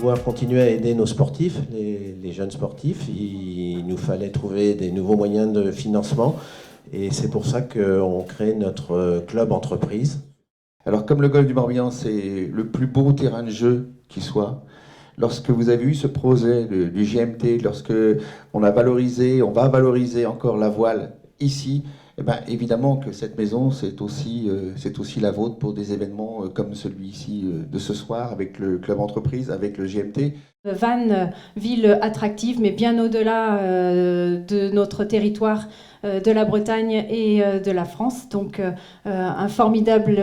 pouvoir continuer à aider nos sportifs, les jeunes sportifs, il nous fallait trouver des nouveaux moyens de financement. Et c'est pour ça qu'on crée notre club entreprise. Alors comme le golf du Morbihan, c'est le plus beau terrain de jeu qui soit, lorsque vous avez eu ce projet du GMT, lorsque on va valoriser encore la voile ici, eh ben, évidemment que cette maison, c'est aussi la vôtre pour des événements comme celui-ci de ce soir, avec le club entreprise, avec le GMT. Vannes, ville attractive, mais bien au-delà de notre territoire, de la Bretagne et de la France. Donc un formidable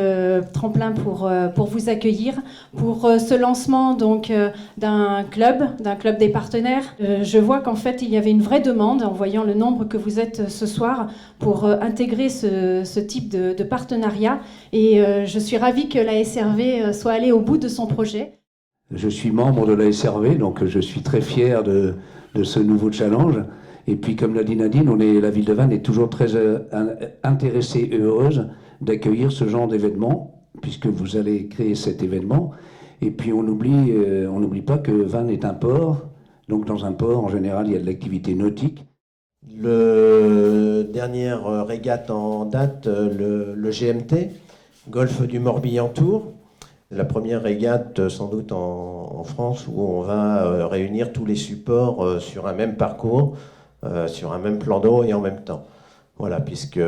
tremplin pour vous accueillir, pour ce lancement donc, d'un club des partenaires. Je vois qu'en fait il y avait une vraie demande, en voyant le nombre que vous êtes ce soir, pour intégrer ce type de partenariat. Et je suis ravie que la SRV soit allée au bout de son projet. Je suis membre de la SRV, donc je suis très fier de ce nouveau challenge. Et puis, comme l'a dit Nadine, la ville de Vannes est toujours très intéressée et heureuse d'accueillir ce genre d'événement, puisque vous allez créer cet événement. Et puis, on n'oublie pas que Vannes est un port. Donc, dans un port, en général, il y a de l'activité nautique. Le dernière régate en date, le GMT, Golfe du Morbihan Tour. La première régate sans doute en France où on va réunir tous les supports sur un même parcours, sur un même plan d'eau et en même temps. Voilà, puisque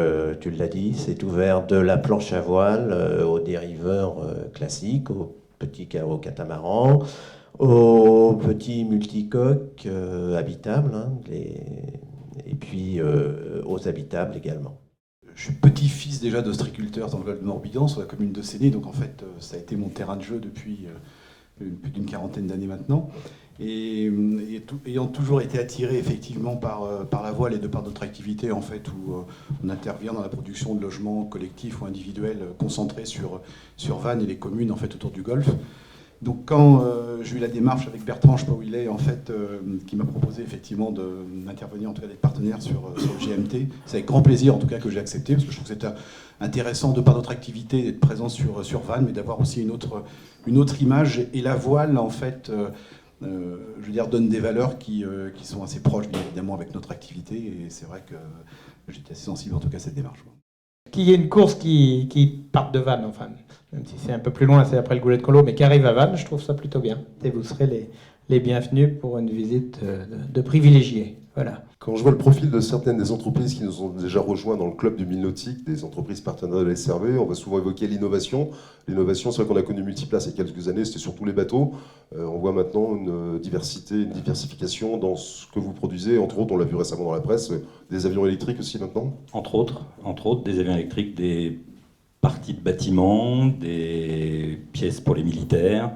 tu l'as dit, c'est ouvert de la planche à voile aux dériveurs classiques, aux petits catamarans, aux petits multicoques habitables, hein, et puis aux habitables également. Je suis petit-fils déjà d'ostriculteur dans le golfe du Morbihan, sur la commune de Séné, donc en fait ça a été mon terrain de jeu depuis plus d'une quarantaine d'années maintenant. Et ayant toujours été attiré effectivement par la voile et de par notre activité en fait, où on intervient dans la production de logements collectifs ou individuels concentrés sur Vannes et les communes en fait, autour du golfe. Donc quand j'ai eu la démarche avec Bertrand, je ne sais pas où il est, en fait, qui m'a proposé effectivement d'intervenir, en tout cas d'être partenaire sur le GMT, c'est avec grand plaisir en tout cas que j'ai accepté, parce que je trouve que c'était intéressant de par notre activité d'être présent sur Vannes, mais d'avoir aussi une autre image. Et la voile, en fait, je veux dire, donne des valeurs qui sont assez proches, bien évidemment, avec notre activité. Et c'est vrai que j'étais assez sensible en tout cas à cette démarche. Qu'il y ait une course qui parte de Vannes, enfin, même si c'est un peu plus loin, c'est après le Goulet de Colo, mais qui arrive à Vannes, je trouve ça plutôt bien. Et vous serez les bienvenus pour une visite de privilégiés. Voilà. Quand je vois le profil de certaines des entreprises qui nous ont déjà rejoints dans le club du Mille Nautique, des entreprises partenaires de la SRV, on va souvent évoquer l'innovation. L'innovation, c'est vrai qu'on a connu Multiplace il y a quelques années, c'était surtout les bateaux. On voit maintenant une diversification dans ce que vous produisez. Entre autres, on l'a vu récemment dans la presse, des avions électriques aussi maintenant. Entre autres, des avions électriques, des parties de bâtiments, des pièces pour les militaires,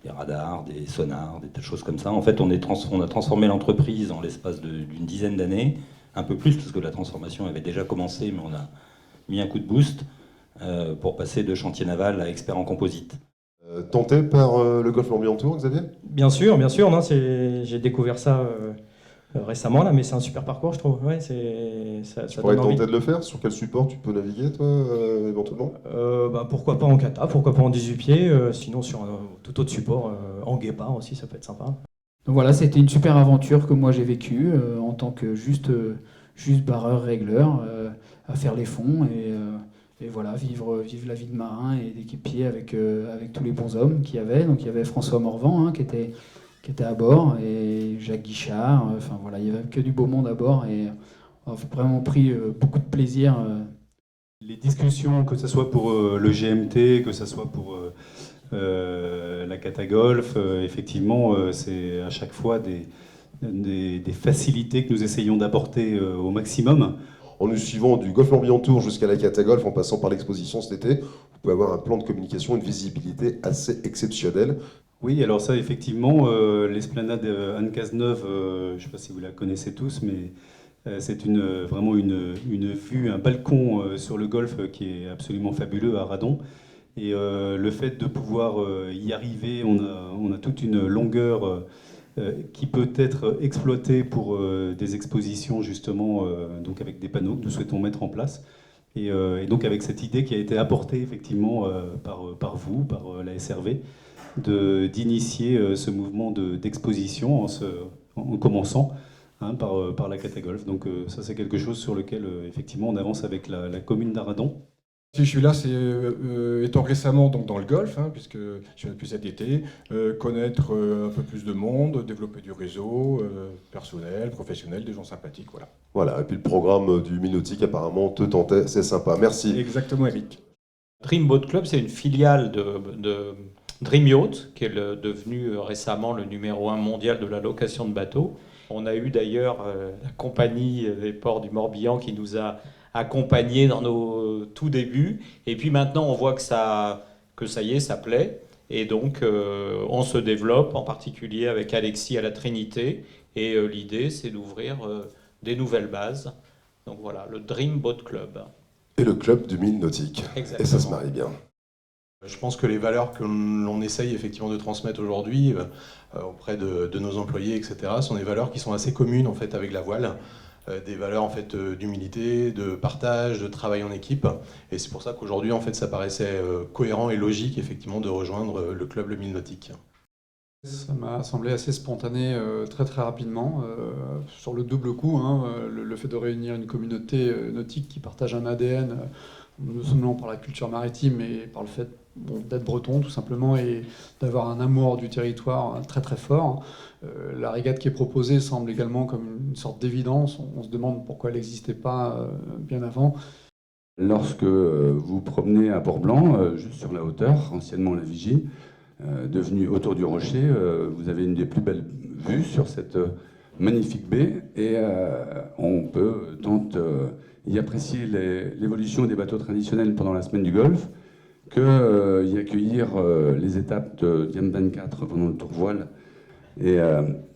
des radars, des sonars, des tas de choses comme ça. En fait, on a transformé l'entreprise en l'espace d'une dizaine d'années, un peu plus, parce que la transformation avait déjà commencé, mais on a mis un coup de boost pour passer de chantier naval à expert en composite. Tenté par le Golfe Morbihan Tour, Xavier ? Bien sûr, non, j'ai découvert ça récemment, là, mais c'est un super parcours, je trouve. Ouais, ça tu pourrais donne envie. tenter de le faire ? Sur quel support tu peux naviguer, toi, éventuellement ? Pourquoi pas en kata, pourquoi pas en 18 pieds, sinon sur un tout autre support, en guépard aussi, ça peut être sympa. Donc voilà, c'était une super aventure que moi j'ai vécue en tant que juste barreur-régleur, à faire les fonds et voilà, vivre la vie de marin et d'équipier avec tous les bons hommes qu'il y avait. Donc il y avait François Morvan qui était à bord, et Jacques Guichard, enfin voilà, il n'y avait que du beau monde à bord, et on a vraiment pris beaucoup de plaisir. Les discussions, que ce soit pour le GMT, que ce soit pour la Cata Golf, effectivement, c'est à chaque fois des facilités que nous essayons d'apporter au maximum. En nous suivant du Golfe Morbihan Tour jusqu'à la Cata Golf, en passant par l'exposition cet été, vous pouvez avoir un plan de communication, une visibilité assez exceptionnelle. Oui, alors ça, effectivement, l'esplanade Anne Cazeneuve, je ne sais pas si vous la connaissez tous, mais c'est vraiment une vue, un balcon sur le golfe qui est absolument fabuleux à Radon. Et le fait de pouvoir y arriver, on a toute une longueur qui peut être exploitée pour des expositions, justement, donc avec des panneaux que nous souhaitons mettre en place. Et donc avec cette idée qui a été apportée effectivement par vous, par la SRV, d'initier ce mouvement d'exposition en commençant par la Cata Golf. Donc ça c'est quelque chose sur lequel effectivement on avance avec la commune d'Arradon. Si je suis là, c'est étant récemment donc, dans le golf, puisque je viens depuis cet été, connaître un peu plus de monde, développer du réseau personnel, professionnel, des gens sympathiques, voilà. Voilà, et puis le programme du Mille-Nautique apparemment te tentait, c'est sympa, merci. Exactement, Eric. Dream Boat Club, c'est une filiale de Dream Yacht, qui est devenu récemment le numéro 1 mondial de la location de bateaux. On a eu d'ailleurs la compagnie des ports du Morbihan qui nous a accompagnés dans nos tout débuts. Et puis maintenant, on voit que ça y est, ça plaît. Et donc, on se développe, en particulier avec Alexis à la Trinité. Et l'idée, c'est d'ouvrir des nouvelles bases. Donc voilà, le Dream Boat Club. Et le club du Mille-Nautique. Exactement. Et ça se marie bien. Je pense que les valeurs que l'on essaye effectivement de transmettre aujourd'hui auprès de nos employés, etc., sont des valeurs qui sont assez communes en fait avec la voile. Des valeurs en fait d'humilité, de partage, de travail en équipe. Et c'est pour ça qu'aujourd'hui en fait ça paraissait cohérent et logique effectivement de rejoindre le club Le Mille-Nautique. Ça m'a semblé assez spontané très très rapidement, sur le double coup, le fait de réunir une communauté nautique qui partage un ADN, non seulement par la culture maritime, mais par le fait d'être breton tout simplement et d'avoir un amour du territoire très très fort. La régate qui est proposée semble également comme une sorte d'évidence, on se demande pourquoi elle n'existait pas bien avant. Lorsque vous promenez à Port-Blanc, juste sur la hauteur, anciennement la Vigie, devenue autour du rocher, vous avez une des plus belles vues sur cette magnifique baie et on peut tant y apprécier l'évolution des bateaux traditionnels pendant la semaine du Golfe que y accueillir les étapes de Diam 24 pendant le tour voile. Et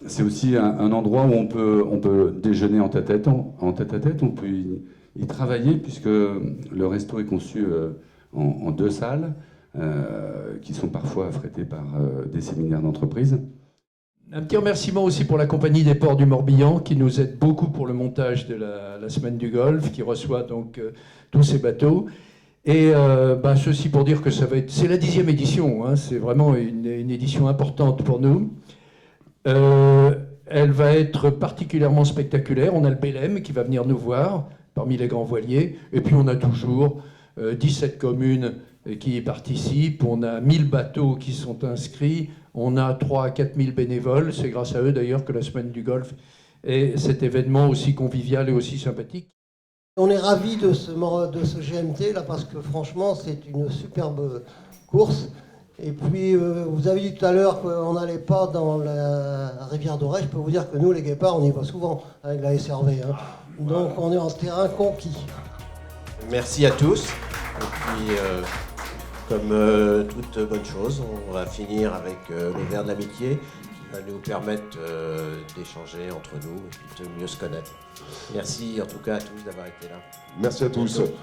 c'est aussi un endroit où on peut déjeuner en tête-à-tête, on peut y travailler puisque le resto est conçu en 2 salles qui sont parfois affrétées par des séminaires d'entreprise. Un petit remerciement aussi pour la compagnie des ports du Morbihan qui nous aide beaucoup pour le montage de la semaine du Golfe, qui reçoit donc tous ces bateaux. Et ceci pour dire que c'est la 10e édition, c'est vraiment une édition importante pour nous. Elle va être particulièrement spectaculaire. On a le Bélem qui va venir nous voir parmi les grands voiliers. Et puis on a toujours 17 communes qui y participent. On a 1000 bateaux qui sont inscrits. On a 3 à 4 000 bénévoles. C'est grâce à eux d'ailleurs que la semaine du Golfe est cet événement aussi convivial et aussi sympathique. On est ravis de ce GMT là parce que franchement c'est une superbe course. Et puis vous avez dit tout à l'heure qu'on n'allait pas dans la rivière d'Auray. Je peux vous dire que nous les guépards on y va souvent avec la SRV. Donc on est en terrain conquis. Merci à tous. Et puis comme toute bonne chose, on va finir avec le verre de l'amitié qui va nous permettre d'échanger entre nous et puis de mieux se connaître. Merci en tout cas à tous d'avoir été là. Merci à tous. Bientôt.